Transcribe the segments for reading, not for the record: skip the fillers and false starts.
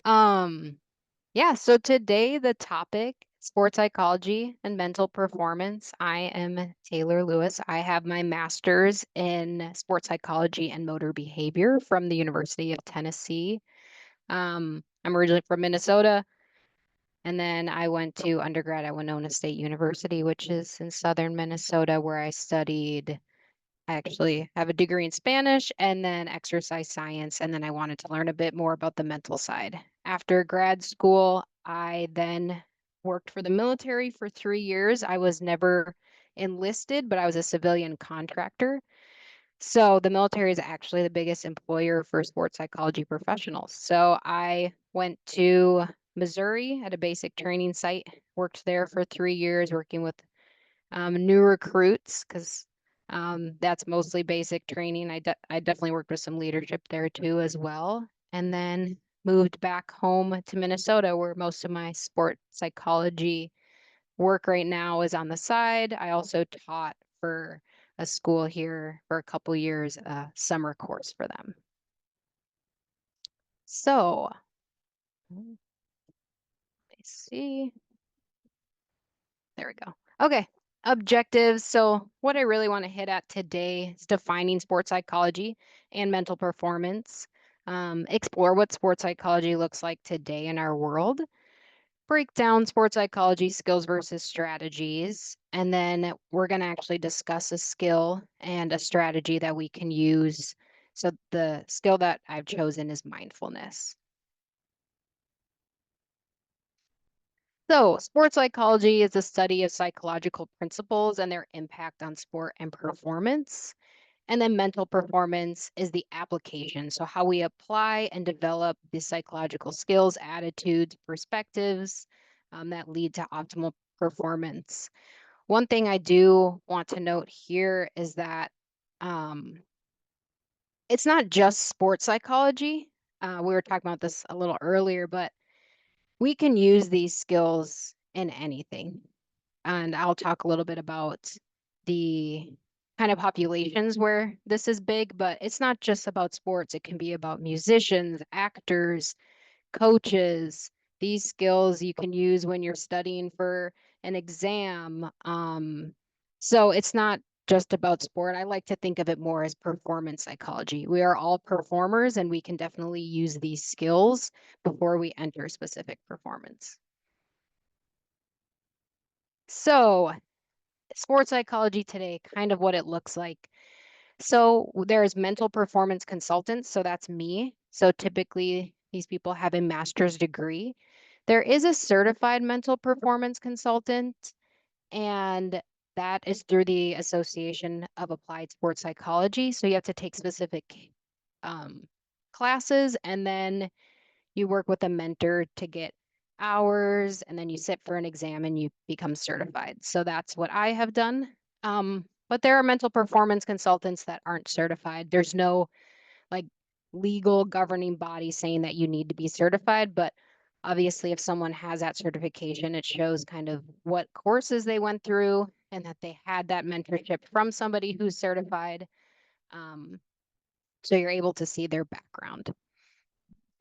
Um, yeah, so today the topic, sports psychology and mental performance. I am Taylor Lewis. I have my master's in sports psychology and motor behavior from the University of Tennessee. I'm originally from Minnesota, and then I went to undergrad at Winona State University, which is in southern Minnesota, where I actually have a degree in Spanish and then exercise science. And then I wanted to learn a bit more about the mental side. After grad school, I then worked for the military for 3 years. I was never enlisted, but I was a civilian contractor. So the military is actually the biggest employer for sports psychology professionals. So I went to Missouri at a basic training site, worked there for 3 years, working with new recruits because that's mostly basic training. I definitely worked with some leadership there too as well. And then moved back home to Minnesota where most of my sport psychology work right now is on the side. I also taught for a school here for a couple years, a summer course for them. So, let me see. There we go. Okay. Objectives. So, what I really want to hit at today is defining sports psychology and mental performance. Explore what sports psychology looks like today in our world. Break down sports psychology skills versus strategies. And then we're going to actually discuss a skill and a strategy that we can use. So, the skill that I've chosen is mindfulness. So, sports psychology is the study of psychological principles and their impact on sport and performance. And then mental performance is the application. So, how we apply and develop the psychological skills, attitudes, perspectives that lead to optimal performance. One thing I do want to note here is that um, it's not just sports psychology. We were talking about this a little earlier, but we can use these skills in anything. And I'll talk a little bit about the kind of populations where this is big, but it's not just about sports. It can be about musicians, actors, coaches. These skills you can use when you're studying for an exam. So it's not just about sport. I like to think of it more as performance psychology. We are all performers and we can definitely use these skills before we enter specific performance. So, sports psychology today, kind of what it looks like. So, there's mental performance consultants. So, that's me. So, typically, these people have a master's degree. There is a certified mental performance consultant, and that is through the Association of Applied Sports Psychology. So, you have to take specific um, classes, and then you work with a mentor to get hours, and then you sit for an exam and you become certified. So that's what I have done. But there are mental performance consultants that aren't certified. There's no like legal governing body saying that you need to be certified, but obviously if someone has that certification, it shows kind of what courses they went through and that they had that mentorship from somebody who's certified. Um, so you're able to see their background.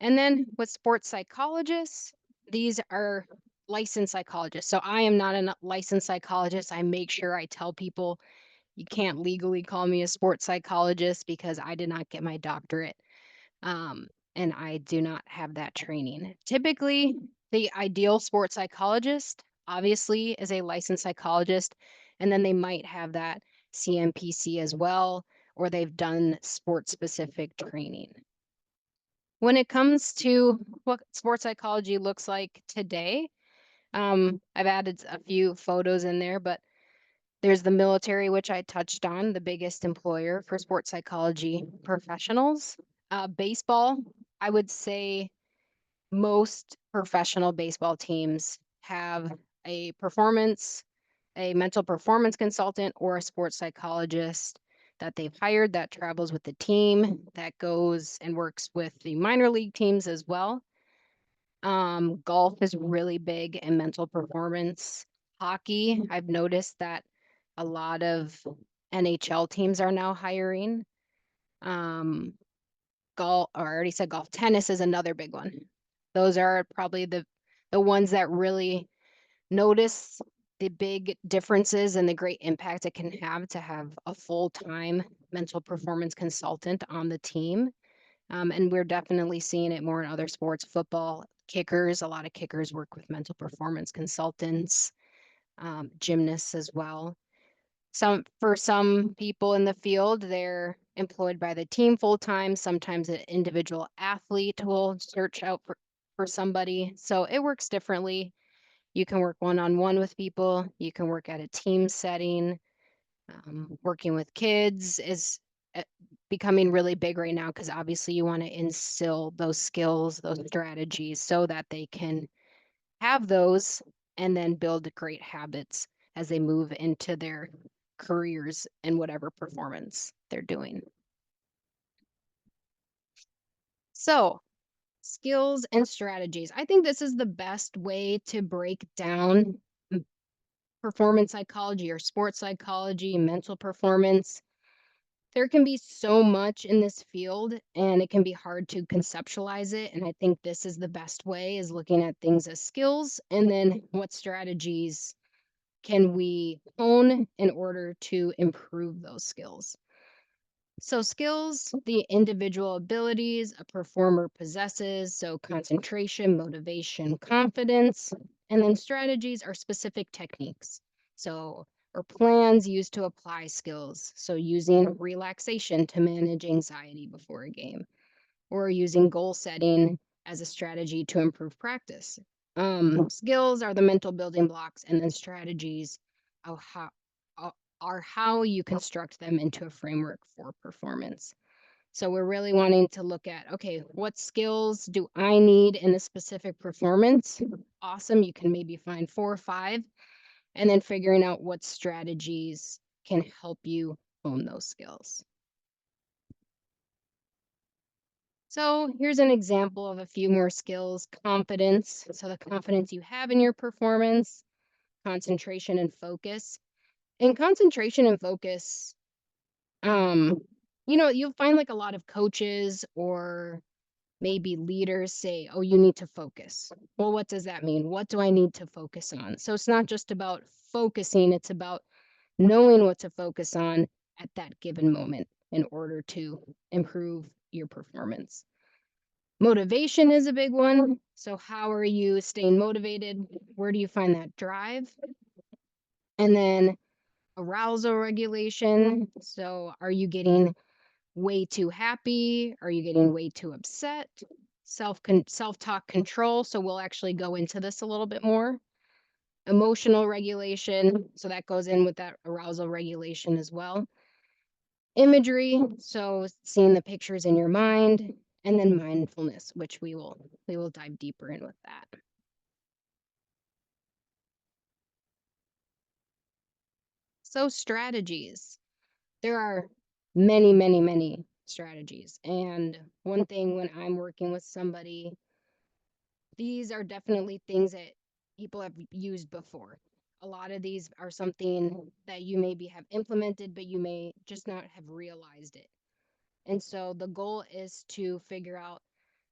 And then with sports psychologists, these are licensed psychologists. So I am not a licensed psychologist. I make sure I tell people you can't legally call me a sports psychologist because I did not get my doctorate. Um, and I do not have that training. Typically, the ideal sports psychologist, obviously, is a licensed psychologist, and then they might have that CMPC as well, or they've done sports specific training. When it comes to what sports psychology looks like today, I've added a few photos in there, but there's the military, which I touched on, the biggest employer for sports psychology professionals. Baseball, I would say most professional baseball teams have a mental performance consultant or a sports psychologist that they've hired that travels with the team, that goes and works with the minor league teams as well. Golf is really big in mental performance. Hockey, I've noticed that a lot of NHL teams are now hiring. Um, golf, or I already said golf. Tennis is another big one. Those are probably the ones that really notice the big differences and the great impact it can have to have a full-time mental performance consultant on the team. And we're definitely seeing it more in other sports, football, kickers. A lot of kickers work with mental performance consultants, gymnasts as well. For some people in the field, they're employed by the team full time. Sometimes an individual athlete will search out for somebody. So it works differently. You can work one on one with people, you can work at a team setting. Working with kids is becoming really big right now because obviously you want to instill those skills, those strategies so that they can have those and then build great habits as they move into their careers and whatever performance they're doing. So, skills and strategies. I think this is the best way to break down performance psychology or sports psychology, mental performance. There can be so much in this field and it can be hard to conceptualize it. And I think this is the best way is looking at things as skills and then what strategies can we hone in order to improve those skills. So, skills, the individual abilities a performer possesses, so concentration, motivation, confidence, and then strategies are specific techniques. So, or plans used to apply skills. So, using relaxation to manage anxiety before a game, or using goal setting as a strategy to improve practice. Skills are the mental building blocks, and then strategies of uh, are how you construct them into a framework for performance. So we're really wanting to look at, okay, what skills do I need in a specific performance? Awesome. You can maybe find 4 or 5, and then figuring out what strategies can help you hone those skills. So here's an example of a few more skills. Confidence. So the confidence you have in your performance, concentration and focus. In concentration and focus, um, you'll find like a lot of coaches or maybe leaders say, oh, you need to focus. Well, what does that mean? What do I need to focus on? So it's not just about focusing, it's about knowing what to focus on at that given moment in order to improve your performance. Motivation is a big one. So, how are you staying motivated? Where do you find that drive? And then arousal regulation. So, are you getting way too happy? Are you getting way too upset? Self-talk control. So, we'll actually go into this a little bit more. Emotional regulation. So, that goes in with that arousal regulation as well. Imagery. So, seeing the pictures in your mind, and then mindfulness, which we will dive deeper in with that. So strategies. There are many, many, many strategies. And one thing when I'm working with somebody, these are definitely things that people have used before. A lot of these are something that you maybe have implemented, but you may just not have realized it. And so the goal is to figure out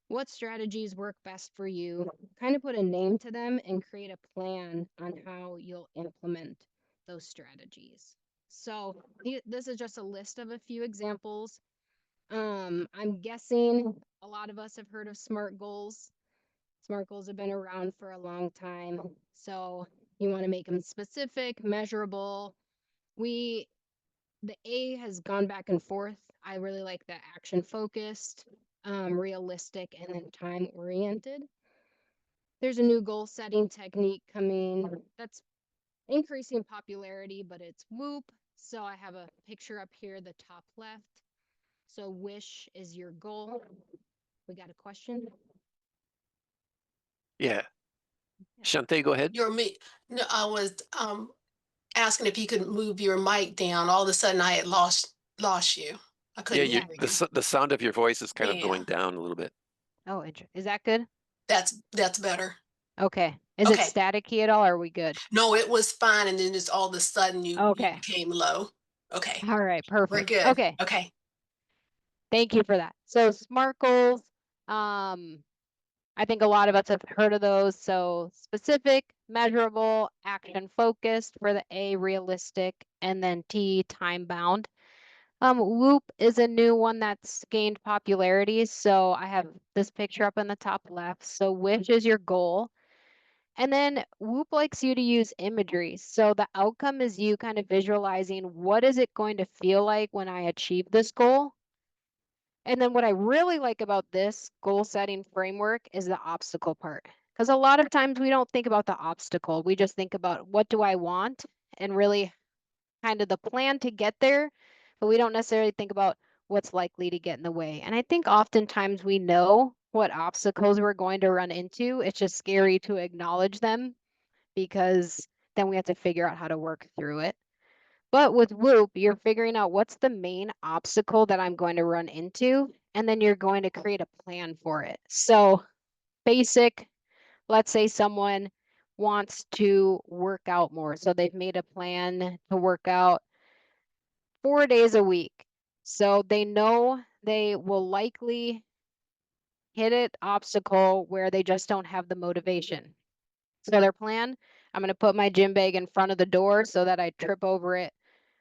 what strategies work best for you, kind of put a name to them, and create a plan on how you'll implement those strategies. So this is just a list of a few examples. I'm guessing a lot of us have heard of SMART goals. SMART goals have been around for a long time. So you want to make them specific, measurable. We the A has gone back and forth. I really like the action focused, realistic, and then time oriented. There's a new goal setting technique coming that's increasing popularity, but it's WHOOP. So I have a picture up here, the top left. So wish is your goal. We got a question? Yeah. Shante, go ahead. Your me No, I was, asking if you could move your mic down. All of a sudden, I had lost you. I Yeah, couldn't you hear the you. the sound of your voice is kind of Yeah, going down a little bit. Oh, is that good? that's better. Okay. Is it Okay. staticky at all? Or are we good? No, it was fine, and then just all of a sudden, you Okay. became low. Okay, All right. we're Perfect. good. Okay. Okay. Thank you for that. So SMART goals. Um, I think a lot of us have heard of those. So specific, measurable, action focused for the A, realistic, and then T, time bound. Whoop is a new one that's gained popularity. So I have this picture up in the top left. So which is your goal? And then Whoop likes you to use imagery. So the outcome is you kind of visualizing what is it going to feel like when I achieve this goal? And then what I really like about this goal setting framework is the obstacle part. Because a lot of times we don't think about the obstacle. We just think about what do I want and really kind of the plan to get there, but we don't necessarily think about what's likely to get in the way. And I think oftentimes we know what obstacles we're going to run into. It's just scary to acknowledge them because then we have to figure out how to work through it. But with Whoop, you're figuring out what's the main obstacle that I'm going to run into, and then you're going to create a plan for it. So basic, let's say someone wants to work out more. So they've made a plan to work out 4 days a week. So they know they will likely hit an obstacle where they just don't have the motivation. So their plan, I'm going to put my gym bag in front of the door so that I trip over it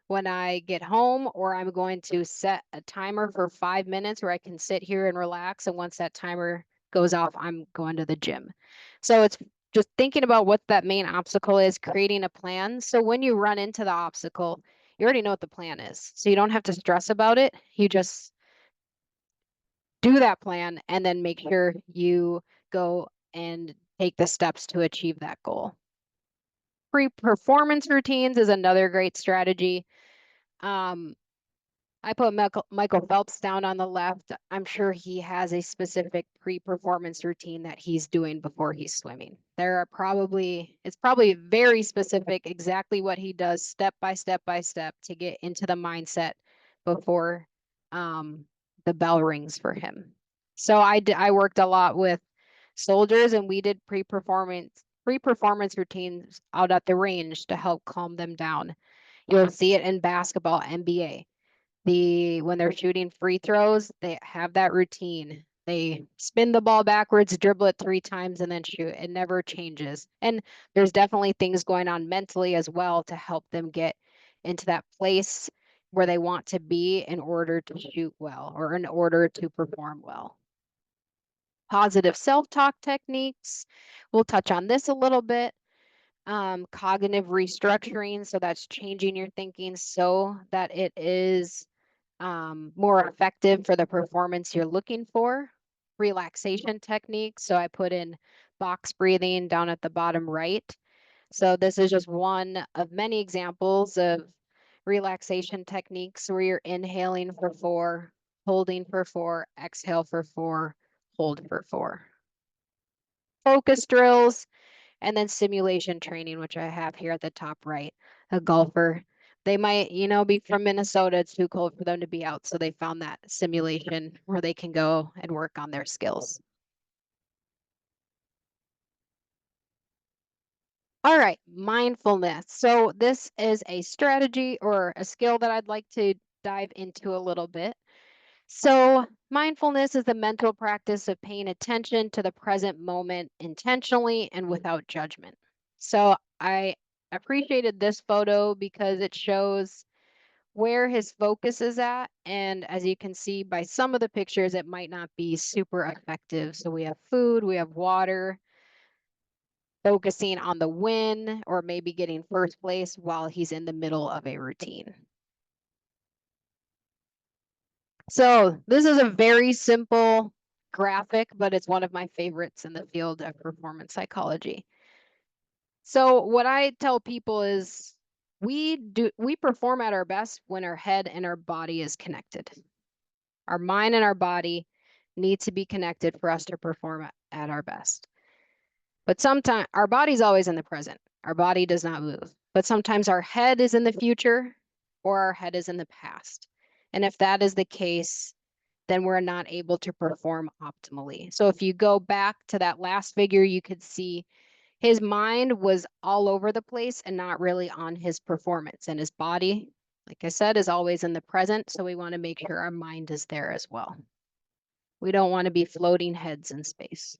when I get home, or I'm going to set a timer for 5 minutes where I can sit here and relax. And once that timer goes off, I'm going to the gym. So it's just thinking about what that main obstacle is, creating a plan. So when you run into the obstacle, you already know what the plan is. So you don't have to stress about it. You just do that plan and then make sure you go and take the steps to achieve that goal. Pre-performance routines is another great strategy. I put Michael Phelps down on the left. I'm sure he has a specific pre-performance routine that he's doing before he's swimming. It's probably very specific exactly what he does step by step by step to get into the mindset before the bell rings for him. So I worked a lot with soldiers and we did pre-performance routines out at the range to help calm them down. You'll see it in basketball, NBA. When they're shooting free throws, they have that routine. They spin the ball backwards, dribble it 3 times, and then shoot. It never changes. And there's definitely things going on mentally as well to help them get into that place where they want to be in order to shoot well or in order to perform well. Positive self-talk techniques. We'll touch on this a little bit. Cognitive restructuring. So that's changing your thinking so that it is more effective for the performance you're looking for. Relaxation techniques. So I put in box breathing down at the bottom right. So this is just one of many examples of relaxation techniques where you're inhaling for 4, holding for 4, exhale for 4, hold for 4. Focus drills, and then simulation training, which I have here at the top right. A golfer, they might, be from Minnesota. It's too cold for them to be out. So they found that simulation where they can go and work on their skills. All right, mindfulness. So this is a strategy or a skill that I'd like to dive into a little bit. So mindfulness is the mental practice of paying attention to the present moment intentionally and without judgment. So I appreciated this photo because it shows where his focus is at. And as you can see by some of the pictures, it might not be super effective. So we have food, we have water, focusing on the win or maybe getting first place while he's in the middle of a routine. So this is a very simple graphic, but it's one of my favorites in the field of performance psychology. So what I tell people is we perform at our best when our head and our body is connected. Our mind and our body need to be connected for us to perform at our best. But sometimes our body's always in the present. Our body does not move. But sometimes our head is in the future or our head is in the past. And if that is the case, then we're not able to perform optimally. So if you go back to that last figure, you could see his mind was all over the place and not really on his performance. And his body, like I said, is always in the present. So we want to make sure our mind is there as well. We don't want to be floating heads in space.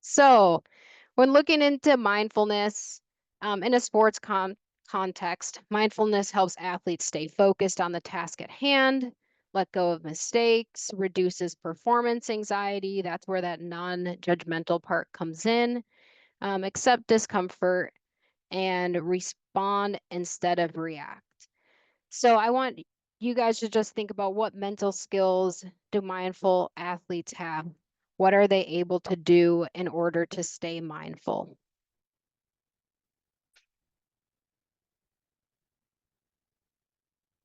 So when looking into mindfulness in a sports context, mindfulness helps athletes stay focused on the task at hand, let go of mistakes, reduces performance anxiety. That's where that non-judgmental part comes in. Accept discomfort and respond instead of react. So I want you guys to just think about what mental skills do mindful athletes have? What are they able to do in order to stay mindful?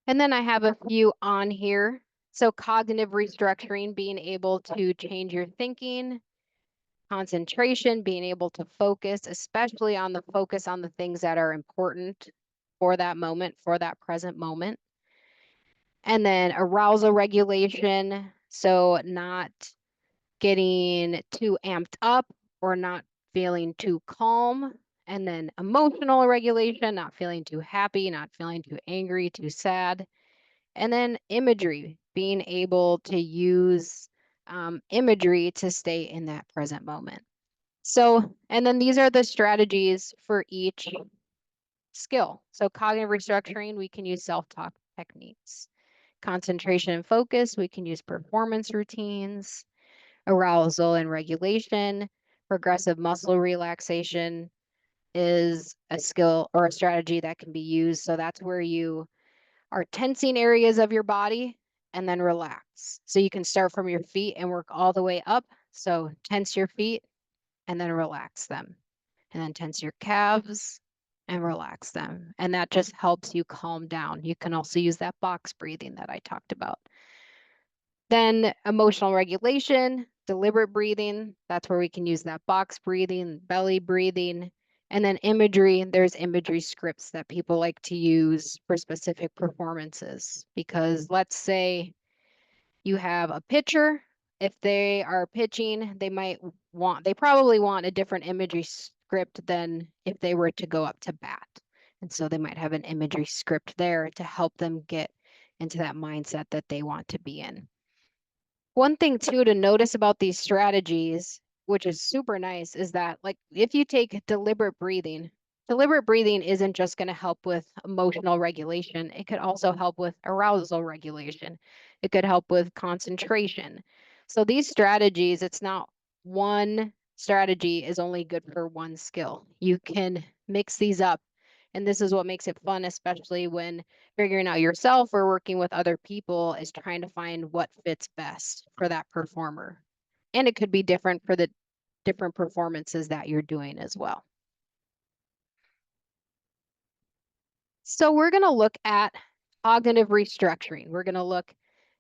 And then I have a few on here. So cognitive restructuring, being able to change your thinking, concentration, being able to focus, especially on the things that are important for that moment, for that present moment. And then arousal regulation, so not getting too amped up or not feeling too calm. And then emotional regulation, not feeling too happy, not feeling too angry, too sad. And then imagery, being able to use imagery to stay in that present moment. So, and then these are the strategies for each skill. So cognitive restructuring, we can use self-talk techniques. Concentration and focus, we can use performance routines. Arousal and regulation, progressive muscle relaxation is a skill or a strategy that can be used. So that's where you are tensing areas of your body and then relax. So you can start from your feet and work all the way up. So tense your feet and then relax them. And then tense your calves and relax them. And that just helps you calm down. You can also use that box breathing that I talked about. Then emotional regulation, deliberate breathing. That's where we can use that box breathing, belly breathing. And then imagery, there's imagery scripts that people like to use for specific performances. Because let's say you have a pitcher, if they are pitching, they probably want a different imagery script than if they were to go up to bat. And so they might have an imagery script there to help them get into that mindset that they want to be in. One thing too to notice about these strategies, which is super nice, is that like if you take deliberate breathing isn't just going to help with emotional regulation. It could also help with arousal regulation. It could help with concentration. So these strategies, it's not one strategy is only good for one skill. You can mix these up. And this is what makes it fun, especially when figuring out yourself or working with other people, is trying to find what fits best for that performer. And it could be different for the different performances that you're doing as well. So we're going to look at cognitive restructuring. We're going to look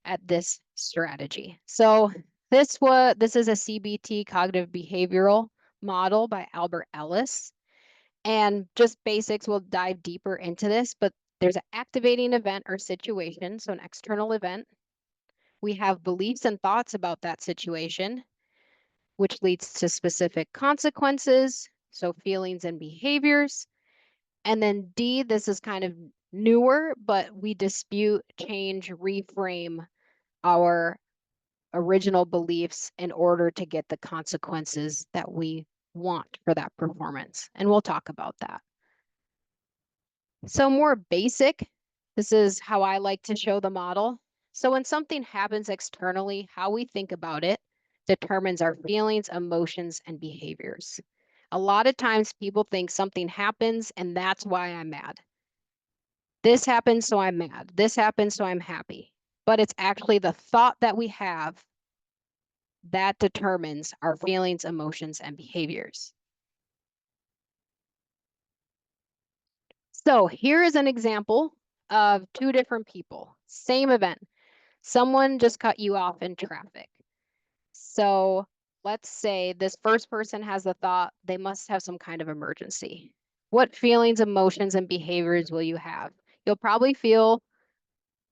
at this strategy. So this is a CBT, cognitive behavioral model by Albert Ellis. And just basics, we'll dive deeper into this, but there's an activating event or situation, so an external event. We have beliefs and thoughts about that situation, which leads to specific consequences, so feelings and behaviors. And then D, this is kind of newer, but we dispute, change, reframe our original beliefs in order to get the consequences that we want for that performance. And we'll talk about that. So more basic, this is how I like to show the model. So when something happens externally, how we think about it determines our feelings, emotions, and behaviors. A lot of times people think something happens and that's why I'm mad. This happens, so I'm mad. This happens, so I'm happy. But it's actually the thought that we have that determines our feelings, emotions, and behaviors. So here is an example of two different people, same event. Someone just cut you off in traffic. So let's say this first person has the thought they must have some kind of emergency. What feelings, emotions, and behaviors will you have? You'll probably feel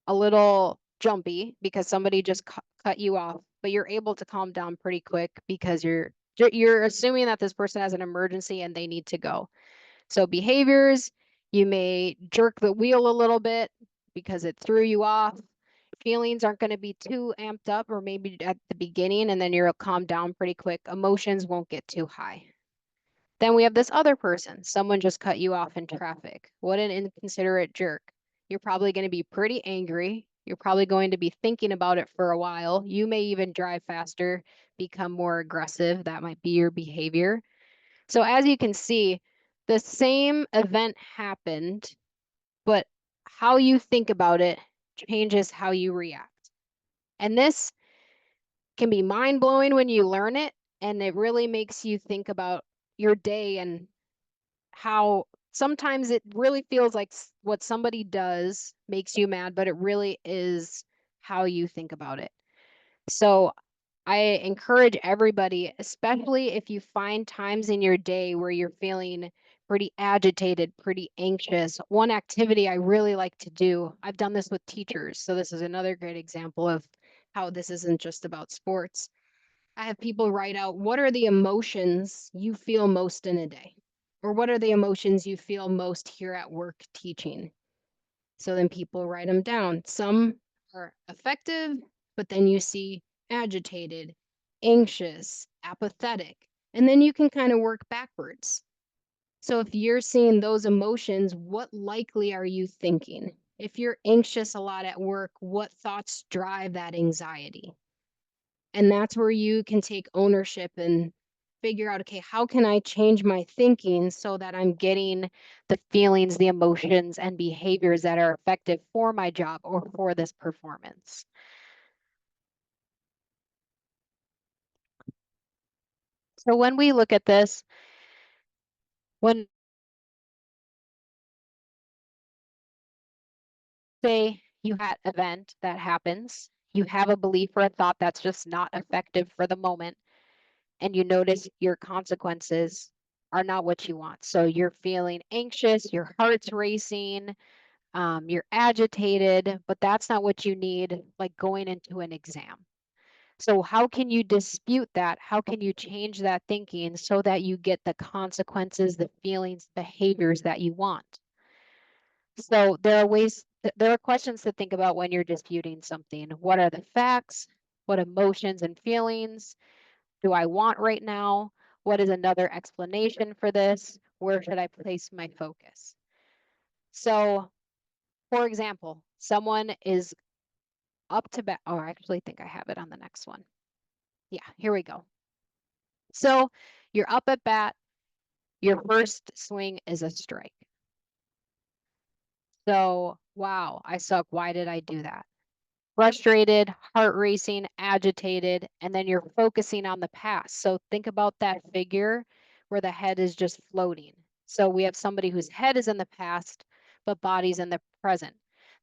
a little jumpy because somebody just cut you off, but you're able to calm down pretty quick because you're assuming that this person has an emergency and they need to go. So behaviors, you may jerk the wheel a little bit because it threw you off. feelings aren't going to be too amped up, or maybe at the beginning, and then you'll calm down pretty quick. Emotions won't get too high. Then we have this other person. Someone just cut you off in traffic. What an inconsiderate jerk. You're probably going to be pretty angry. You're probably going to be thinking about it for a while. You may even drive faster, become more aggressive. That might be your behavior. So as you can see, the same event happened, but how you think about it changes how you react. And this can be mind blowing when you learn it, and it really makes you think about your day and how sometimes it really feels like what somebody does makes you mad, but it really is how you think about it. So I encourage everybody, especially if you find times in your day where you're feeling pretty agitated, pretty anxious. One activity I really like to do, I've done this with teachers, so this is another great example of how this isn't just about sports. I have people write out, what are the emotions you feel most in a day? Or what are the emotions you feel most here at work teaching? So then people write them down. Some are effective, but then you see agitated, anxious, apathetic, and then you can kind of work backwards. So if you're seeing those emotions, what likely are you thinking? If you're anxious a lot at work, what thoughts drive that anxiety? And that's where you can take ownership and figure out, okay, how can I change my thinking so that I'm getting the feelings, the emotions, and behaviors that are effective for my job or for this performance? So when we look at this, when say you had an event that happens, you have a belief or a thought that's just not effective for the moment, and you notice your consequences are not what you want. So you're feeling anxious, your heart's racing, you're agitated, but that's not what you need, like going into an exam. So, how can you dispute that? How can you change that thinking so that you get the consequences, the feelings, behaviors that you want? So, there are ways, there are questions to think about when you're disputing something. What are the facts? What emotions and feelings do I want right now? What is another explanation for this? Where should I place my focus? So, for example, someone is up to bat. Oh, I actually think I have it on the next one. Yeah, here we go. So you're up at bat. Your first swing is a strike. So, wow, I suck. Why did I do that? Frustrated, heart racing, agitated, and then you're focusing on the past. So think about that figure where the head is just floating. So we have somebody whose head is in the past, but body's in the present.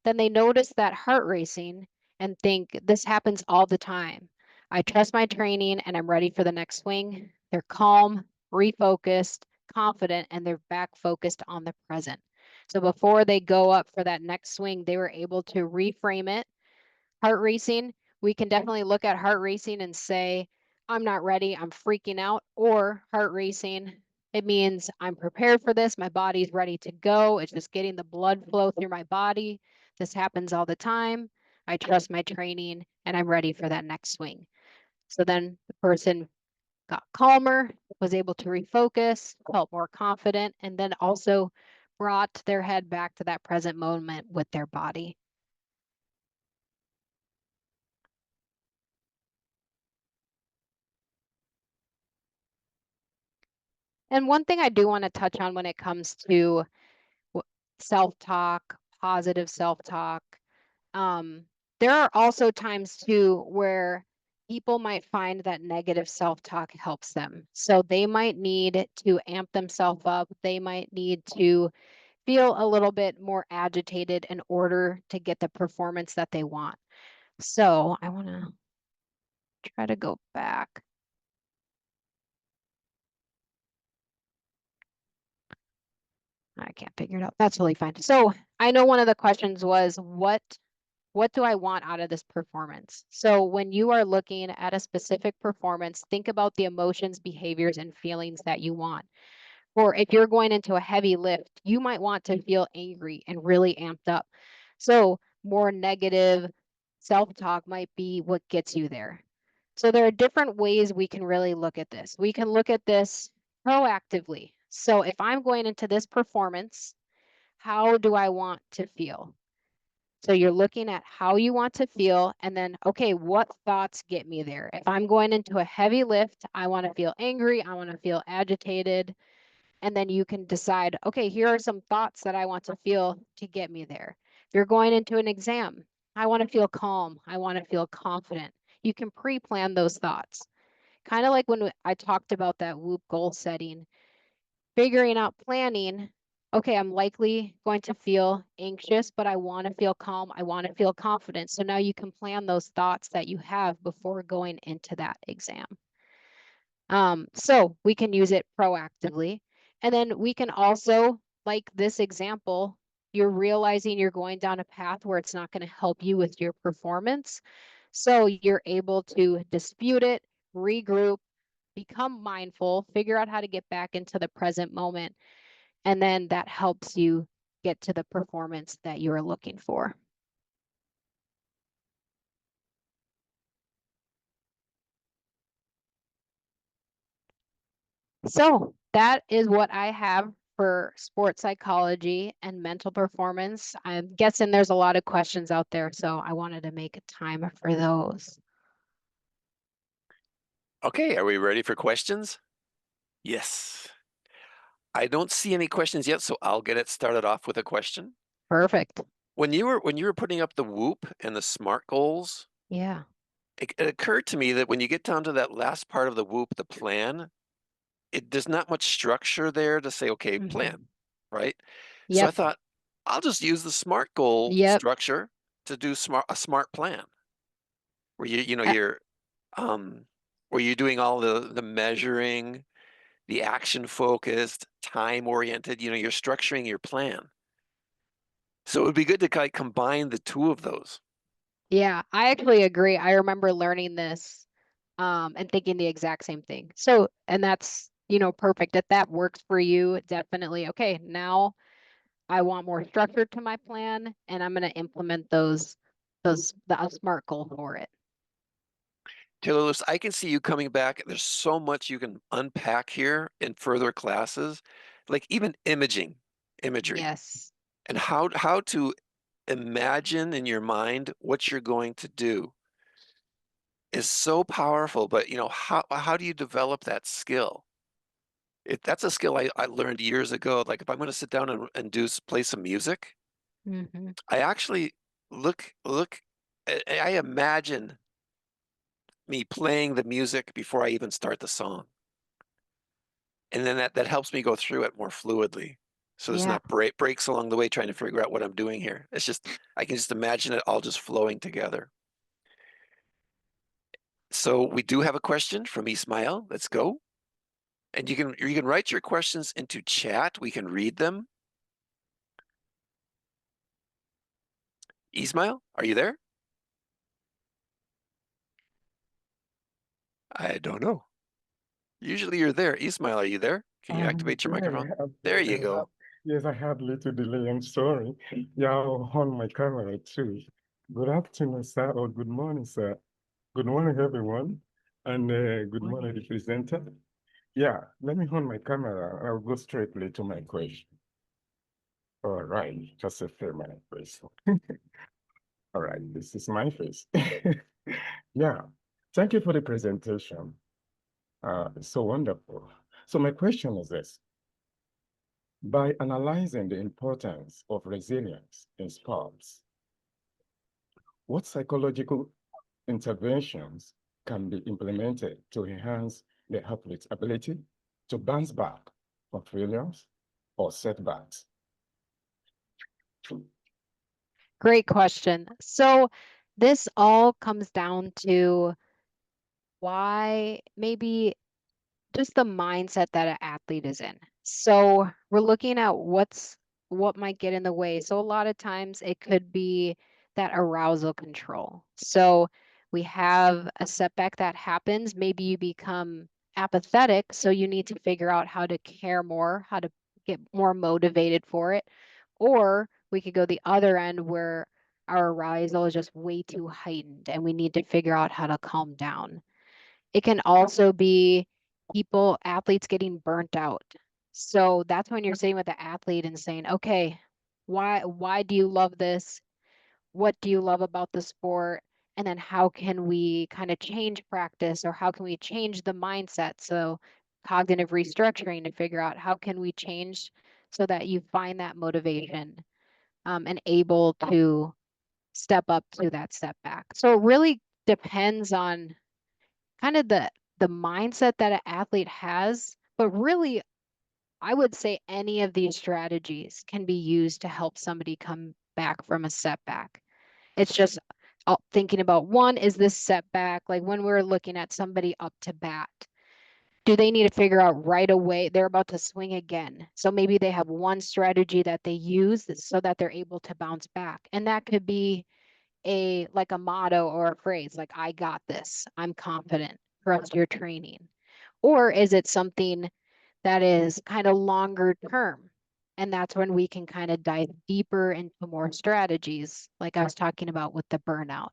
Then they notice that heart racing and think, this happens all the time. I trust my training and I'm ready for the next swing. They're calm, refocused, confident, and they're back focused on the present. So before they go up for that next swing, they were able to reframe it. Heart racing, we can definitely look at heart racing and say, I'm not ready, I'm freaking out. Or heart racing, it means I'm prepared for this, my body's ready to go. It's just getting the blood flow through my body. This happens all the time. I trust my training and I'm ready for that next swing. So then the person got calmer, was able to refocus, felt more confident, and then also brought their head back to that present moment with their body. And one thing I do want to touch on when it comes to self-talk, positive self-talk, there are also times too where people might find that negative self-talk helps them. So they might need to amp themselves up. They might need to feel a little bit more agitated in order to get the performance that they want. So I want to try to go back. I can't figure it out. That's really fine. So I know one of the questions was, what do I want out of this performance? So when you are looking at a specific performance, think about the emotions, behaviors, and feelings that you want. Or if you're going into a heavy lift, you might want to feel angry and really amped up. So more negative self-talk might be what gets you there. So there are different ways we can really look at this. We can look at this proactively. So if I'm going into this performance, how do I want to feel? So you're looking at how you want to feel, and then, okay, what thoughts get me there? If I'm going into a heavy lift, I want to feel angry, I want to feel agitated, and then you can decide, okay, here are some thoughts that I want to feel to get me there. If you're going into an exam, I want to feel calm, I want to feel confident. You can pre-plan those thoughts. Kind of like when I talked about that WHOOP goal setting, figuring out planning. Okay, I'm likely going to feel anxious, but I want to feel calm. I want to feel confident. So now you can plan those thoughts that you have before going into that exam. So we can use it proactively. And then we can also, like this example, you're realizing you're going down a path where it's not going to help you with your performance. So you're able to dispute it, regroup, become mindful, figure out how to get back into the present moment, and then that helps you get to the performance that you're looking for. So that is what I have for sports psychology and mental performance. I'm guessing there's a lot of questions out there, so I wanted to make a time for those. Okay, are we ready for questions? Yes. I don't see any questions yet, so I'll get it started off with a question. Perfect. When you were putting up the WHOOP and the SMART goals, Yeah. it occurred to me that when you get down to that last part of the WHOOP, the plan, there's not much structure there to say, okay, plan, right? So I Yep. thought, I'll just use the SMART goal Yep. structure to do a smart plan where Uh, you're where you're doing all the measuring, the action focused, time oriented, you're structuring your plan. So it would be good to kind of combine the two of those. Yeah, I actually agree. I remember learning this and thinking the exact same thing. So, and that's, perfect. If that works for you, definitely. Okay, now I want more structure to my plan and I'm going to implement a SMART goal for it. Taylor Lewis, I can see you coming back. There's so much you can unpack here in further classes, like even imagery, Yes. and how to imagine in your mind what you're going to do is so powerful. But how do you develop that skill? That's a skill I learned years ago. Like if I'm going to sit down and play some music, Hmm. I actually look. I imagine me playing the music before I even start the song. And then that helps me go through it more fluidly. So there's Yeah. not breaks along the way trying to figure out what I'm doing here. It's just I can just imagine it all just flowing together. So we do have a question from Ismail. Let's go. And you can write your questions into chat. We can read them. Ismail, are you there? I don't know. Usually you're there. Ismail, are you there? Can you activate your microphone? There you go. Yes, I had little delay. I'm sorry. Yeah, I'll on my camera too. Good afternoon, sir, or good morning, sir. Good morning, everyone, and good morning, the presenter. Yeah, let me on my camera. I'll go straightly to my question. All right, just a few minutes, please. All right, this is my face. Yeah, thank you for the presentation. It's so wonderful. So my question is this. By analyzing the importance of resilience in sports, what psychological interventions can be implemented to enhance the athlete's ability to bounce back from failures or setbacks? Great question. So this all comes down to why maybe just the mindset that an athlete is in. So we're looking at what might get in the way. So a lot of times it could be that arousal control. So we have a setback that happens. Maybe you become apathetic. So you need to figure out how to care more, how to get more motivated for it. Or we could go the other end where our arousal is just way too heightened and we need to figure out how to calm down. It can also be athletes getting burnt out. So that's when you're sitting with the athlete and saying, okay, why do you love this? What do you love about the sport? And then how can we kind of change practice, or how can we change the mindset? So cognitive restructuring to figure out how can we change so that you find that motivation and able to step up to that setback. So it really depends on kind of the mindset that an athlete has, but really I would say any of these strategies can be used to help somebody come back from a setback. It's just thinking about, one, is this setback, like when we're looking at somebody up to bat, do they need to figure out right away they're about to swing again? So maybe they have one strategy that they use so that they're able to bounce back. And that could be like a motto or a phrase like, I got this, I'm confident, trust your training. Or is it something that is kind of longer term? And that's when we can kind of dive deeper into more strategies, like I was talking about with the burnout.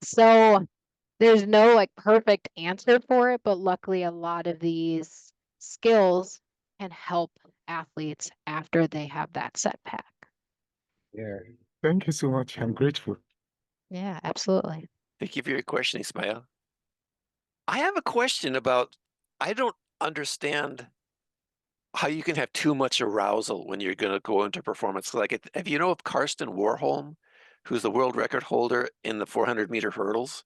So there's no like perfect answer for it, but luckily a lot of these skills can help athletes after they have that setback. Yeah. Thank you so much. I'm grateful. Yeah, absolutely. Thank you for your question, Ismail. I have a question about, I don't understand how you can have too much arousal when you're going to go into performance. Like, if you know of Karsten Warholm, who's the world record holder in the 400-meter hurdles,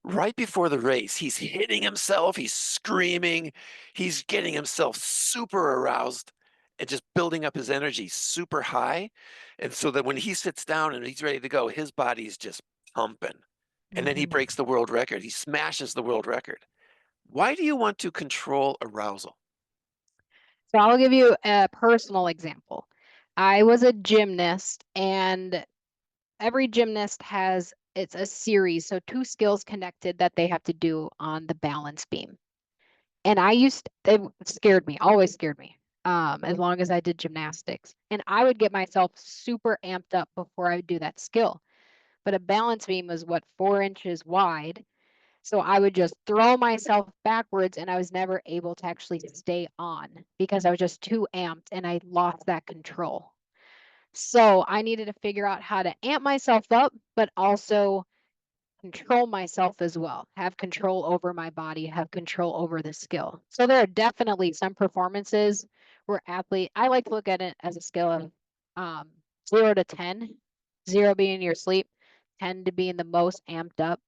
right before the race, he's hitting himself, he's screaming, he's getting himself super aroused and just building up his energy super high. And so that when he sits down and he's ready to go, his body's just pumping. And then he Mhm. breaks the world record. He smashes the world record. Why do you want to control arousal? So I'll give you a personal example. I was a gymnast, and every gymnast has it's a series, so two skills connected that they have to do on the balance beam. And it scared me, always scared me, as long as I did gymnastics. And I would get myself super amped up before I would do that skill. But a balance beam was 4 inches wide. So I would just throw myself backwards and I was never able to actually stay on because I was just too amped and I lost that control. So I needed to figure out how to amp myself up, but also control myself as well, have control over my body, have control over the skill. So there are definitely some performances where I like to look at it as a scale of 0 to 10, 0 being your sleep, 10 to being the most amped up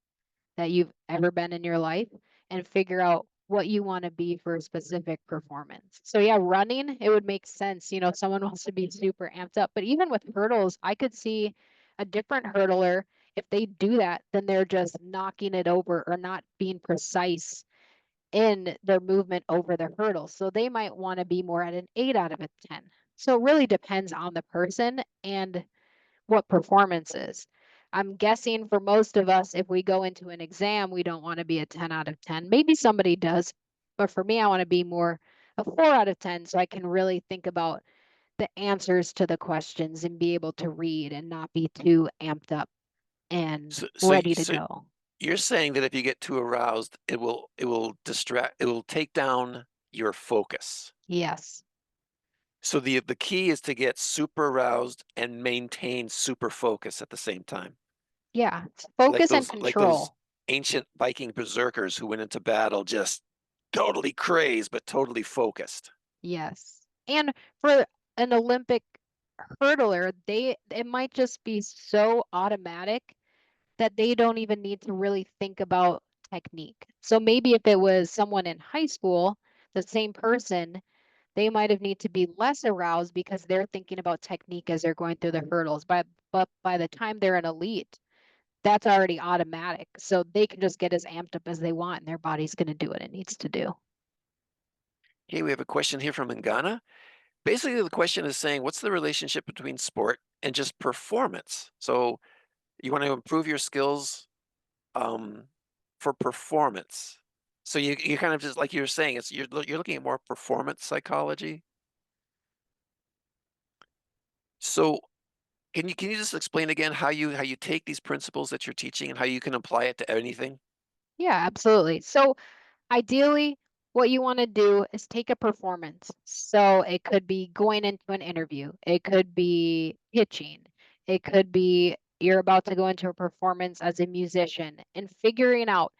that you've ever been in your life, and figure out what you want to be for a specific performance. So yeah, running, it would make sense. Someone wants to be super amped up, but even with hurdles, I could see a different hurdler. If they do that, then they're just knocking it over or not being precise in their movement over the hurdle. So they might want to be more at an 8 out of a 10. So it really depends on the person and what performance is. I'm guessing for most of us, if we go into an exam, we don't want to be a 10 out of 10. Maybe somebody does, but for me, I want to be more a 4 out of 10 so I can really think about the answers to the questions and be able to read and not be too amped up and ready to So go. you're saying that if you get too aroused, it will take down your focus. Yes. So the key is to get super aroused and maintain super focus at the same time. Yeah. It's Like focus and those control. ancient Viking berserkers who went into battle just totally crazed, but totally focused. Yes. And for an Olympic hurdler, it might just be so automatic that they don't even need to really think about technique. So maybe if it was someone in high school, the same person, they might have need to be less aroused because they're thinking about technique as they're going through the hurdles. But by the time they're an elite, that's already automatic. So they can just get as amped up as they want and their body's going to do what it needs to do. Okay, we have a question here from Ngana. Basically, the question is saying, what's the relationship between sport and just performance? So you want to improve your skills for performance. So you kind of just like you were saying, you're looking at more performance psychology. So Can you just explain again how you take these principles that you're teaching and how you can apply it to anything? Yeah, absolutely. So ideally, what you want to do is take a performance. So it could be going into an interview, it could be pitching, it could be you're about to go into a performance as a musician and figuring out,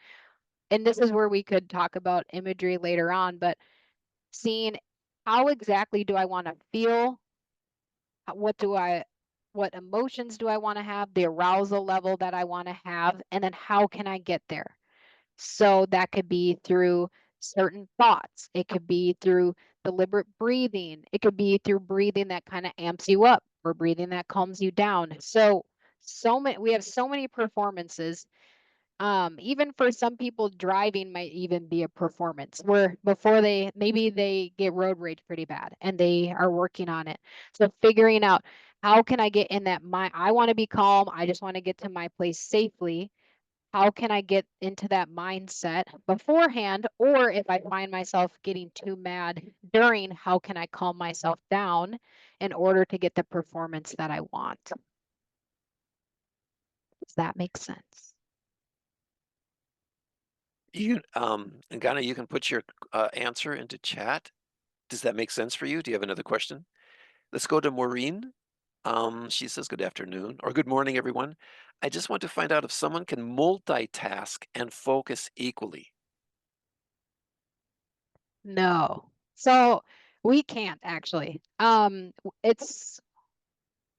and this is where we could talk about imagery later on, but seeing how exactly do I want to feel? What emotions do I want to have? The arousal level that I want to have, and then how can I get there? So that could be through certain thoughts. It could be through deliberate breathing. It could be through breathing that kind of amps you up or breathing that calms you down. So many, we have so many performances. Even for some people, driving might even be a performance where before maybe they get road rage pretty bad and they are working on it. So figuring out how can I get in that mind, I want to be calm. I just want to get to my place safely. How can I get into that mindset beforehand? Or if I find myself getting too mad during, how can I calm myself down in order to get the performance that I want? Does that make sense? And Ghana, you can put your answer into chat. Does that make sense for you? Do you have another question? Let's go to Maureen. She says, good afternoon or good morning, everyone. I just want to find out if someone can multitask and focus equally. No. So we can't actually. It's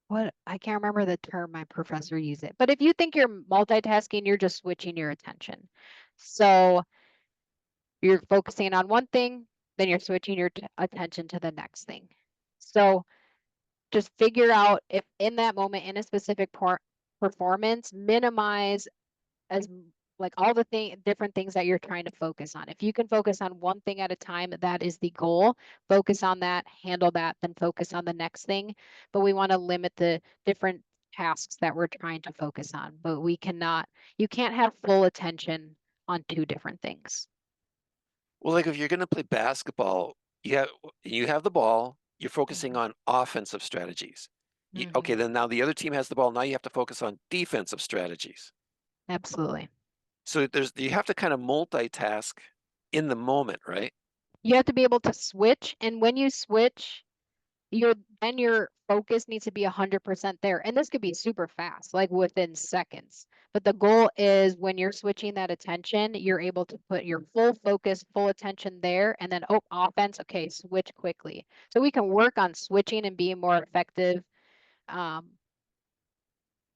what I can't remember the term my professor used it. But if you think you're multitasking, you're just switching your attention. So you're focusing on one thing, then you're switching your attention to the next thing. So just figure out if in that moment in a specific performance, minimize as like all the different things that you're trying to focus on. If you can focus on one thing at a time, that is the goal. Focus on that, handle that, then focus on the next thing. But we want to limit the different tasks that we're trying to focus on. But you can't have full attention on two different things. Well, like if you're going to play basketball, you have the ball, you're focusing Mhm. on offensive strategies. Okay, Mhm. then now the other team has the ball. Now you have to focus on defensive strategies. Absolutely. So you have to kind of multitask in the moment, right? You have to be able to switch. And when you switch, your focus needs to be 100% there. And this could be super fast, like within seconds. But the goal is when you're switching that attention, you're able to put your full focus, full attention there, and then, oh, offense, okay, switch quickly. So we can work on switching and being more effective,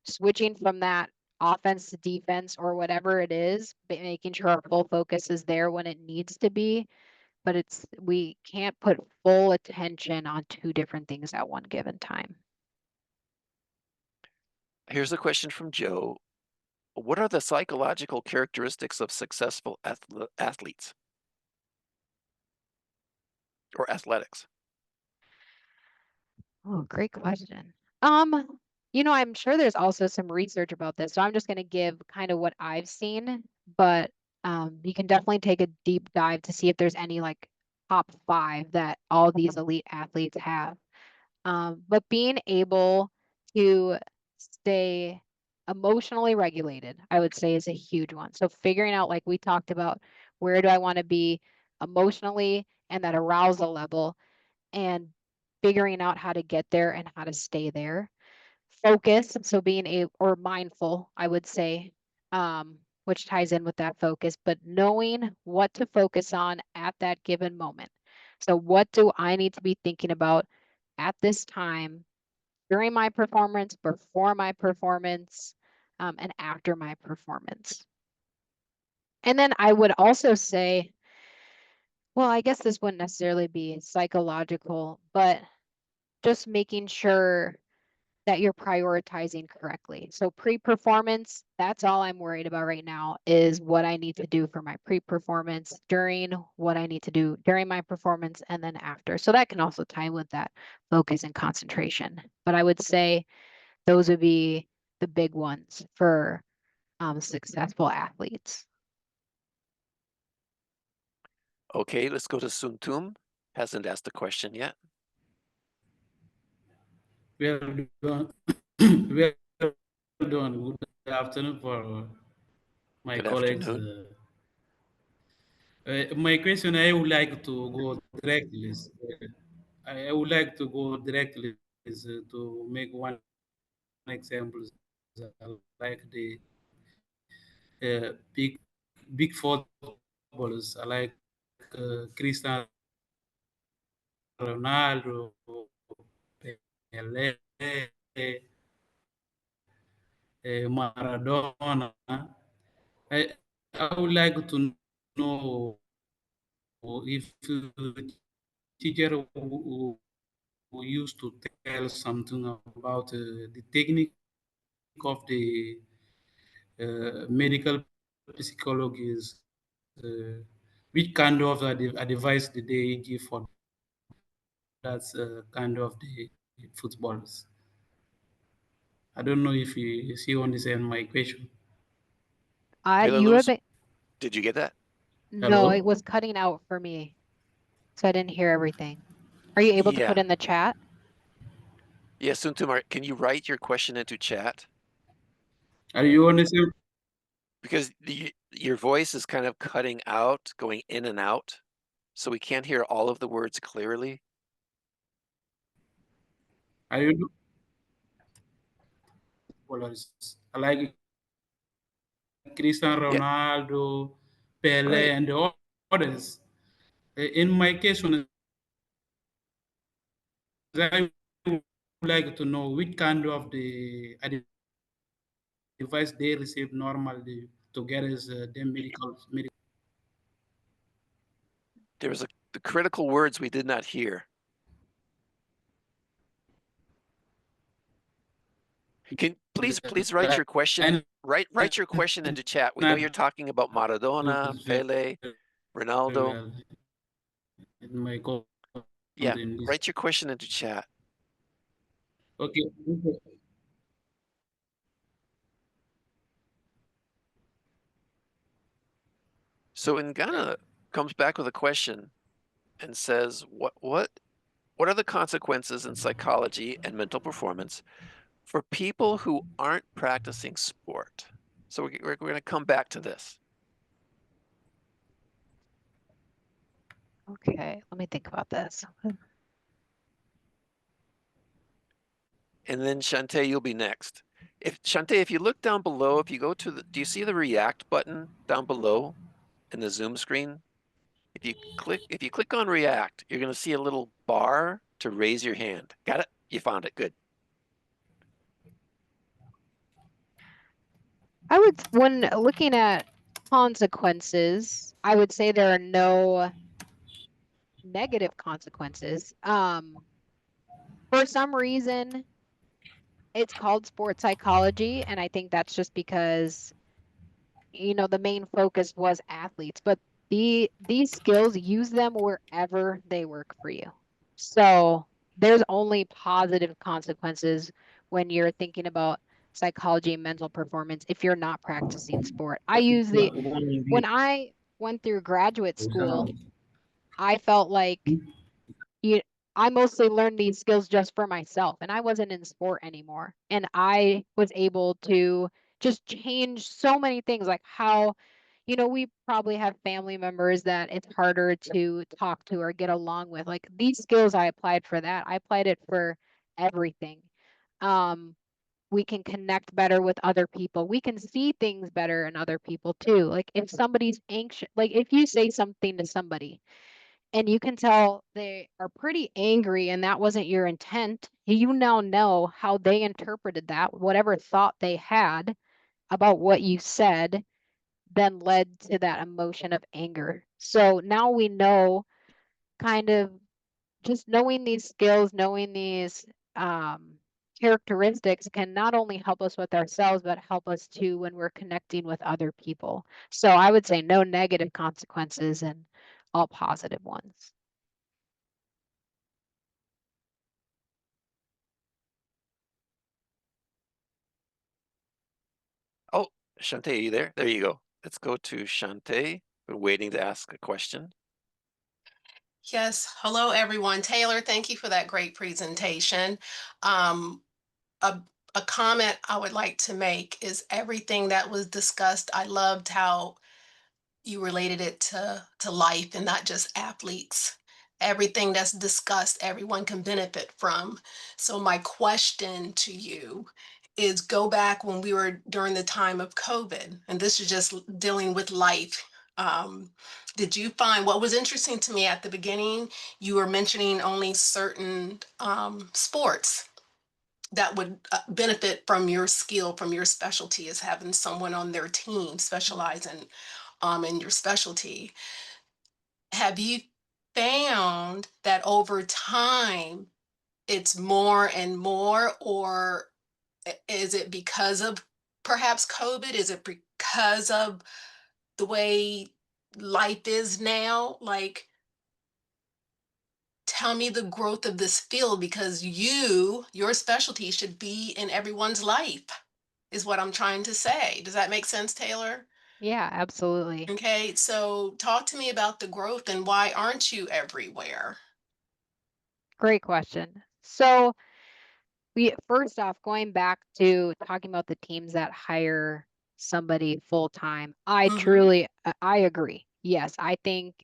switching from that offense to defense or whatever it is, but making sure our full focus is there when it needs to be. But we can't put full attention on two different things at one given time. Here's a question from Joe. What are the psychological characteristics of successful athletes or athletics? Oh, great question. I'm sure there's also some research about this, so I'm just going to give kind of what I've seen, but you can definitely take a deep dive to see if there's any like top 5 that all these elite athletes have. But being able to stay emotionally regulated, I would say, is a huge one. So figuring out, like we talked about, where do I want to be emotionally and that arousal level, and figuring out how to get there and how to stay there. Focus, so being or mindful, I would say, which ties in with that focus, but knowing what to focus on at that given moment. So what do I need to be thinking about at this time during my performance, before my performance, and after my performance? And then I would also say, well, I guess this wouldn't necessarily be psychological, but just making sure that you're prioritizing correctly. So pre-performance, that's all I'm worried about right now is what I need to do for my pre-performance, during what I need to do during my performance, and then after. So that can also tie with that focus and concentration. But I would say those would be the big ones for successful athletes. Okay, let's go to Suntum. Hasn't asked a question yet. We have Well done. Good afternoon for my Good colleagues. afternoon. My question, I would like to go directly. I would like to go directly to make one example, like the big footballers, like Cristiano Ronaldo, Pelé, Maradona. I, I would like to know if teacher who used to tell something about the technique of the medical psychologists, which kind of advice did they give for that kind of the footballers? I don't know if you understand my question. Taylor You Lewis, have it. did you get that? No, it Hello? was cutting out for me, so I didn't hear everything. Are you able to put Yeah. in the chat? Yeah, Suntumar, can you write your question into chat? Are you understand? Because your voice is kind of cutting out, going in and out, so we can't hear all of the words clearly. Are you footballers like Cristiano Yeah, Ronaldo, Pele, right. and the others? In my case, when I would like to know which kind of the advice they receive normally to get as them medical. There was the critical words we did not hear. Can please write your question. I Write your question into chat. We know you're talking about Maradona, very Pele, Ronaldo. well in my course Yeah, in this. write your question into chat. Okay. So Ngana comes back with a question and says, what are the consequences in psychology and mental performance for people who aren't practicing sport? So we're going to come back to this. Okay, let me think about this. And then Shantae, you'll be next. Shantae, if you look down below, if you go to do you see the React button down below in the Zoom screen? If you click on React, you're going to see a little bar to raise your hand. Got it? You found it. Good. When looking at consequences, I would say there are no negative consequences. For some reason, it's called sports psychology, and I think that's just because, the main focus was athletes, but these skills, use them wherever they work for you. So there's only positive consequences when you're thinking about psychology and mental performance if you're not practicing sport. When I went through graduate school, I felt like you I mostly learned these skills just for myself, and I wasn't in sport anymore. And I was able to just change so many things, like how, we probably have family members that it's harder to talk to or get along with. Like these skills I applied for that. I applied it for everything. Um, we can connect better with other people. We can see things better in other people too. Like if somebody's anxious, like if you say something to somebody and you can tell they are pretty angry and that wasn't your intent, you now know how they interpreted that, whatever thought they had about what you said, then led to that emotion of anger. So now we know, kind of, just knowing these skills, knowing these characteristics can not only help us with ourselves, but help us too when we're connecting with other people. So I would say no negative consequences and all positive ones. Oh, Shantae, are you there? There you go. Let's go to Shantae. Been waiting to ask a question. Yes. Hello, everyone. Taylor, thank you for that great presentation. Um, a, a comment I would like to make is everything that was discussed. I loved how you related it to life and not just athletes. Everything that's discussed, everyone can benefit from. So my question to you is go back when we were during the time of COVID, and this is just dealing with life. Did you find what was interesting to me at the beginning? You were mentioning only certain sports that would benefit from your skill, from your specialty, as having someone on their team specialize in your specialty. Have you found that over time it's more and more, or is it because of perhaps COVID? Is it because of the way life is now? Like, tell me the growth of this field, because your specialty should be in everyone's life, is what I'm trying to say. Does that make sense, Taylor? Yeah, absolutely. Okay, so talk to me about the growth and why aren't you everywhere? Great question. So we first off, going back to talking about the teams that hire somebody full time, I Mhm, truly I agree. Yes, I think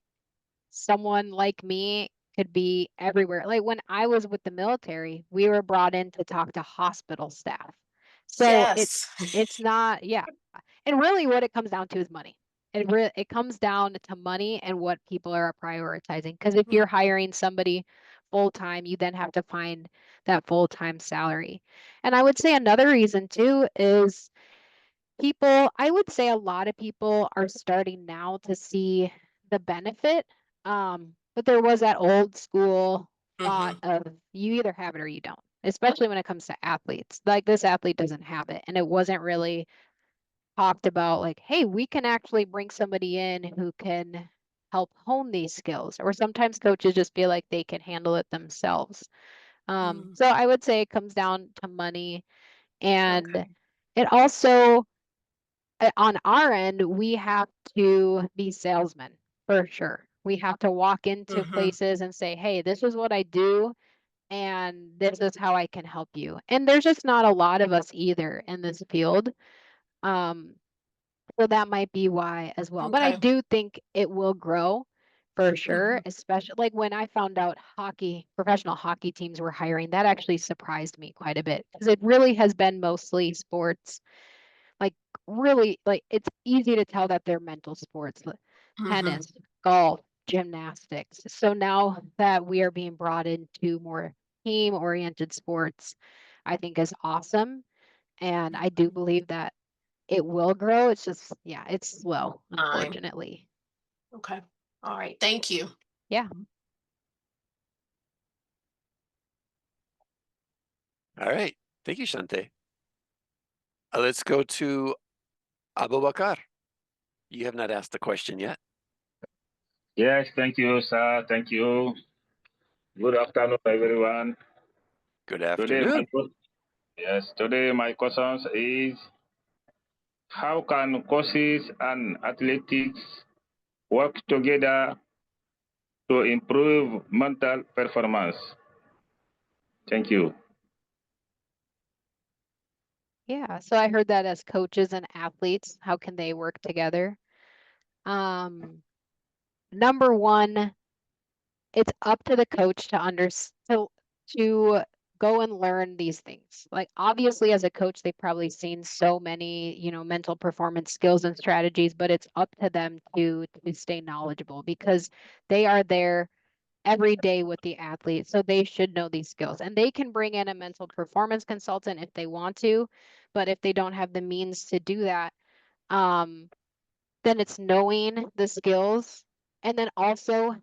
someone like me could be everywhere. Like when I was with the military, we were brought in to talk to hospital staff. So yes. it's not, yeah. And really what it comes down to is money. It comes down to money and what people are prioritizing. Because if you're Mhm, hiring somebody full time, you then have to find that full time salary. And I would say another reason too is people, I would say a lot of people are starting now to see the benefit. But there was that old school thought mhm, of you either have it or you don't, especially when it comes to athletes. Like this athlete doesn't have it. And it wasn't really talked about like, hey, we can actually bring somebody in who can help hone these skills. Or sometimes coaches just feel like they can handle it themselves. mm, So I would say it comes down to money, and okay. it also on our end, we have to be salesmen for sure. We have to walk into Mhm, places and say, hey, this is what I do, and this is how I can help you. And there's just not a lot of us either in this field. Um, so that might be why as well. But I okay. do think it will grow for sure, Mhm, especially like when I found out professional hockey teams were hiring, that actually surprised me quite a bit because it really has been mostly sports, like really like it's easy to tell that they're mental sports, mhm, tennis, golf, gymnastics. So now that we are being brought into more team oriented sports, I think is awesome. And I do believe that it will grow. It's just, yeah, it's slow, time. unfortunately. Okay. All right. Thank you. Yeah. All right. Thank you, Shante. Let's go to Abu Bakar. You have not asked the question yet. Yes, thank you, sir. Thank you. Good afternoon, everyone. Good Today, afternoon. today my questions is how can coaches and athletics work together to improve mental performance? Thank you. Yeah. So I heard that as coaches and athletes, how can they work together? Um, Number one, it's up to the coach to to go and learn these things. Like obviously as a coach, they've probably seen so many, mental performance skills and strategies, but it's up to them to stay knowledgeable because they are there every day with the athlete. So they should know these skills. And they can bring in a mental performance consultant if they want to, but if they don't have the means to do that, um, then it's knowing the skills and then also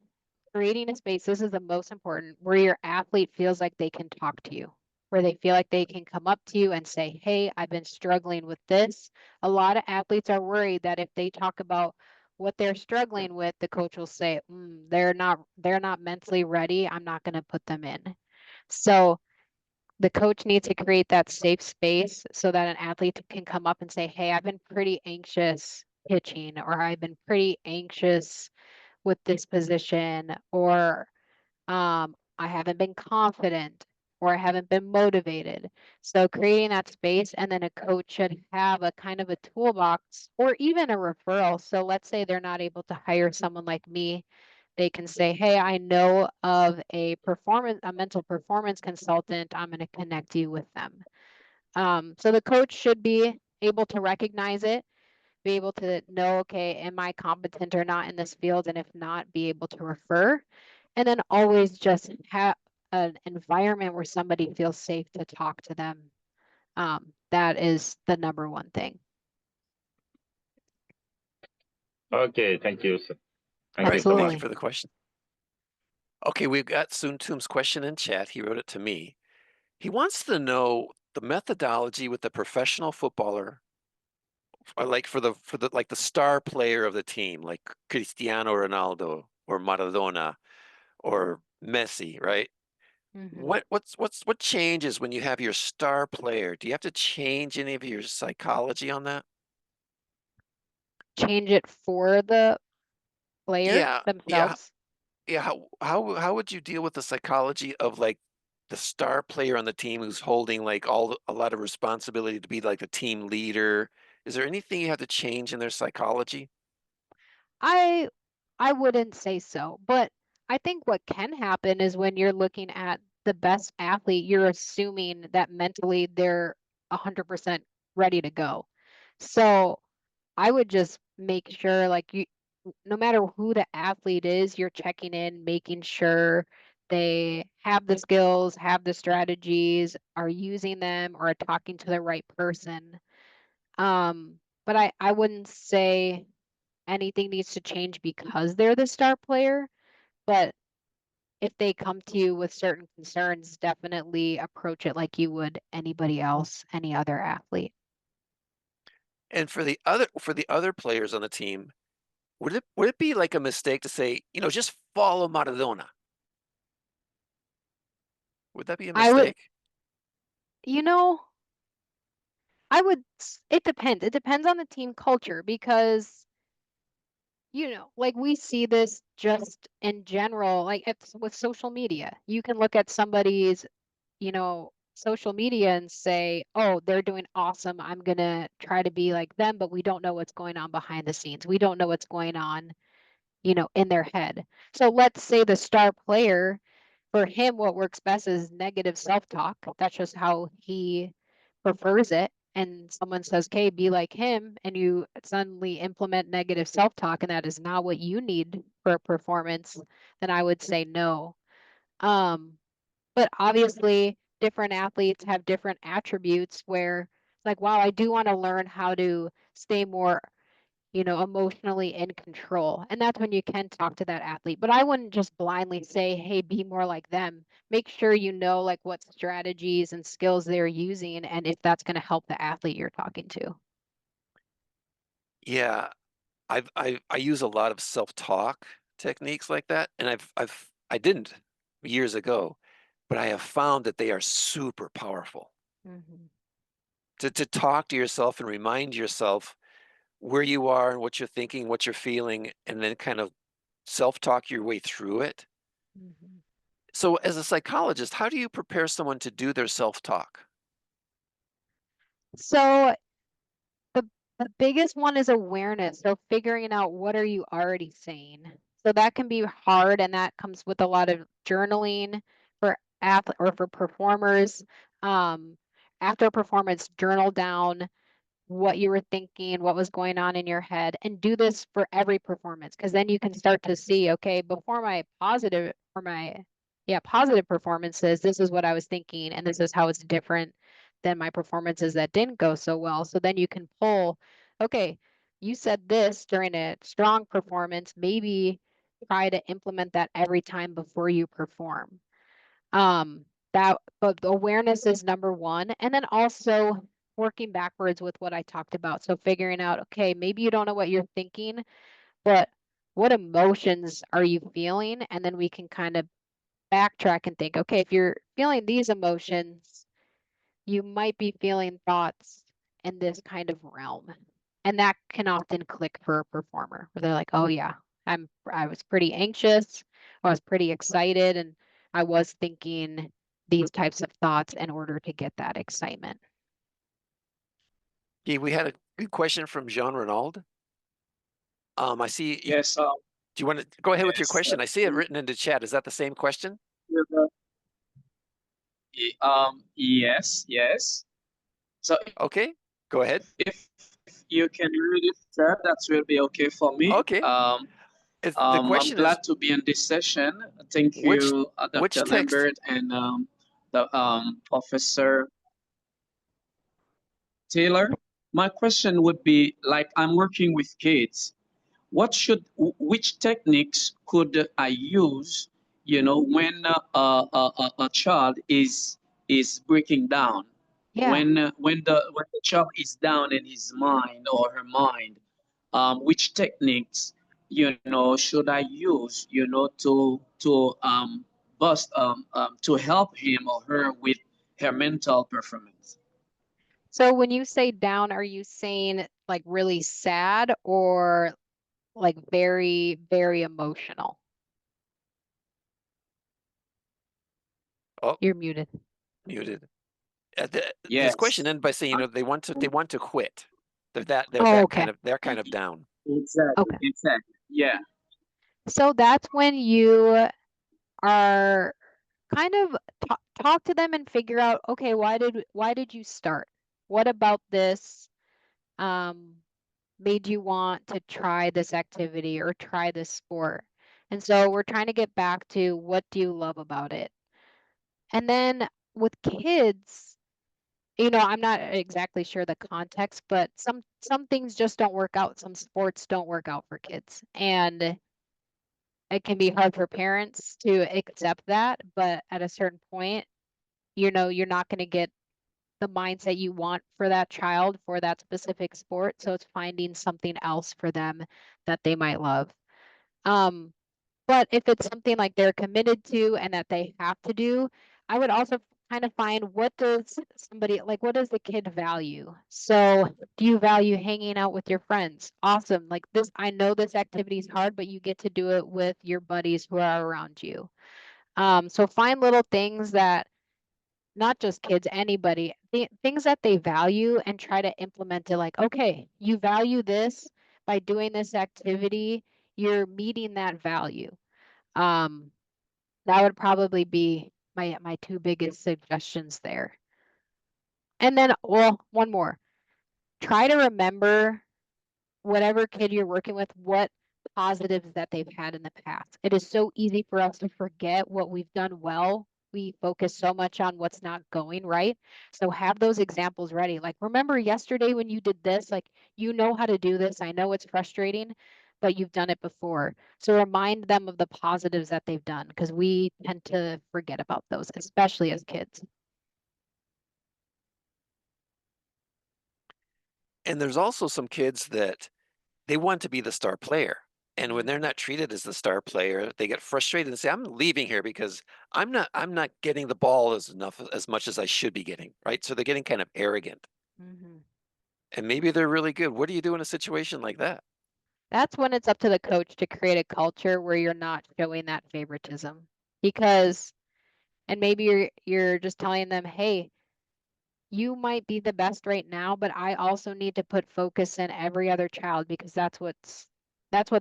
creating a space, this is the most important, where your athlete feels like they can talk to you, where they feel like they can come up to you and say, hey, I've been struggling with this. A lot of athletes are worried that if they talk about what they're struggling with, the coach will say, they're not mentally ready. I'm not going to put them in. So the coach needs to create that safe space so that an athlete can come up and say, hey, I've been pretty anxious pitching, or I've been pretty anxious with this position, or I haven't been confident, or I haven't been motivated. So creating that space, and then a coach should have a kind of a toolbox or even a referral. So let's say they're not able to hire someone like me. They can say, hey, I know of a mental performance consultant. I'm going to connect you with them. So the coach should be able to recognize it, be able to know, okay, am I competent or not in this field? And if not, be able to refer. And then always just have an environment where somebody feels safe to talk to them. That is the number one thing. Okay, thank you, sir. Thank you Great, so thank much. you for the question. Okay, we've got Soon Toom's question in chat. He wrote it to me. He wants to know the methodology with the professional footballer, like for the like the star player of the team, like Cristiano Ronaldo or Maradona or Messi, right? Mhm. What changes when you have your star player? Do you have to change any of your psychology on that? Change it for the player Yeah, themselves. yeah. How would you deal with the psychology of like the star player on the team who's holding like a lot of responsibility to be like the team leader? Is there anything you have to change in their psychology? I I wouldn't say so, but I think what can happen is when you're looking at the best athlete, you're assuming that mentally they're 100% ready to go. So I would just make sure, like, no matter who the athlete is, you're checking in, making sure they have the skills, have the strategies, are using them, or are talking to the right person. But I wouldn't say anything needs to change because they're the star player, but if they come to you with certain concerns, definitely approach it like you would anybody else, any other athlete. And for the other players on the team, would it be like a mistake to say, just follow Maradona? Would that be a I would, mistake? you know, it depends. It depends on the team culture because, like we see this just in general, like it's with social media. You can look at somebody's social media and say, oh, they're doing awesome. I'm going to try to be like them, but we don't know what's going on behind the scenes. We don't know what's going on, in their head. So let's say the star player, for him, what works best is negative self-talk. That's just how he prefers it. And someone says, okay, be like him, and you suddenly implement negative self-talk, and that is not what you need for a performance, then I would say no. Um, but obviously, different athletes have different attributes where, like, wow, I do want to learn how to stay more, emotionally in control. And that's when you can talk to that athlete. But I wouldn't just blindly say, hey, be more like them. Make sure you know, like, what strategies and skills they're using and if that's going to help the athlete you're talking to. Yeah, I use a lot of self-talk techniques like that, and I didn't years ago, but I have found that they are super powerful. Mhm. To talk to yourself and remind yourself where you are and what you're thinking, what you're feeling, and then kind of self-talk your way through it. Mhm. So as a psychologist, how do you prepare someone to do their self-talk? So The the biggest one is awareness. So figuring out what are you already saying. So that can be hard, and that comes with a lot of journaling for or for performers. Um, After a performance, journal down what you were thinking, what was going on in your head, and do this for every performance because then you can start to see, okay, before positive performances, this is what I was thinking, and this is how it's different than my performances that didn't go so well. So then you can pull, okay, you said this during a strong performance, maybe try to implement that every time before you perform. Um, but the awareness is number one. And then also working backwards with what I talked about. So figuring out, okay, maybe you don't know what you're thinking, but what emotions are you feeling? And then we can kind of backtrack and think, okay, if you're feeling these emotions, you might be feeling thoughts in this kind of realm. And that can often click for a performer where they're like, oh yeah, I was pretty anxious, I was pretty excited, and I was thinking these types of thoughts in order to get that excitement. Okay, we had a good question from Jean Renaud. I see. Yes, Do you want to go ahead with your yes, question? I see it written in the chat. Is that the same question? yes, yes. So Okay, go ahead. if you can read it, sir, that will be okay for me. Okay. The I'm question is, glad to be in this session. Thank which you, which Dr. text? Lambert and the Professor Taylor. My question would be, like, I'm working with kids. Which techniques could I use, when a child is breaking down, Yeah. when the child is down in his mind or her mind, which techniques, should I use, to bust to help him or her with her mental performance? So when you say down, are you saying like really sad or like very, very emotional? Oh, You're muted. muted. His question Yes. ended by saying, they want to quit. They're Oh, that okay. kind of down. Exactly. Okay. Exactly. Yeah. So that's when you are kind of talk to them and figure out, okay, why did you start? What about this made you want to try this activity or try this sport? And so we're trying to get back to what do you love about it? And then with kids, I'm not exactly sure the context, but some things just don't work out. Some sports don't work out for kids. And it can be hard for parents to accept that, but at a certain point, you're not going to get the mindset you want for that child for that specific sport. So it's finding something else for them that they might love. But if it's something like they're committed to and that they have to do, I would also kind of find what does the kid value? So do you value hanging out with your friends? Awesome. Like this, I know this activity is hard, but you get to do it with your buddies who are around you. So find little things that not just kids, anybody, things that they value and try to implement it like, okay, you value this by doing this activity, you're meeting that value. That would probably be my two biggest suggestions there. And then, well, one more. Try to remember whatever kid you're working with, what positives that they've had in the past. It is so easy for us to forget what we've done well. We focus so much on what's not going right. So have those examples ready. Like, remember yesterday when you did this, like, you know how to do this. I know it's frustrating, but you've done it before. So remind them of the positives that they've done because we tend to forget about those, especially as kids. And there's also some kids that they want to be the star player. And when Mhm. they're not treated as the star player, they get frustrated and say, I'm leaving here because I'm not getting the ball as much as I should be getting, right? So they're getting kind of arrogant. Mhm. And maybe they're really good. What do you do in a situation like that? That's when it's up to the coach to create a culture where you're not showing that favoritism. Because and maybe you're just telling them, "Hey, you might be the best right now, but I also need to put focus in every other child because that's what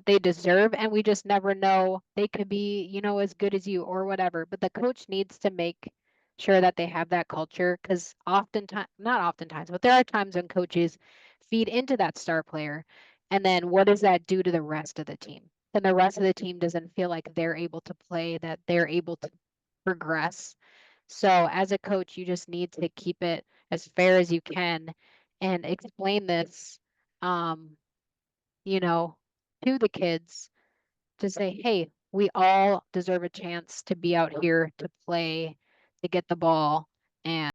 they deserve and we just never know. They could be, as good as you or whatever, but the coach needs to make sure that they have that culture because oftentimes, not oftentimes, but there are times when coaches feed into that star player. And then what does that do to the rest of the team? And the rest of the team doesn't feel like they're able to play, that they're able to progress. So as a coach, you just need to keep it as fair as you can and explain this, um, you know, to the kids to say, hey, we all deserve a chance to be out here to play, to get the ball. And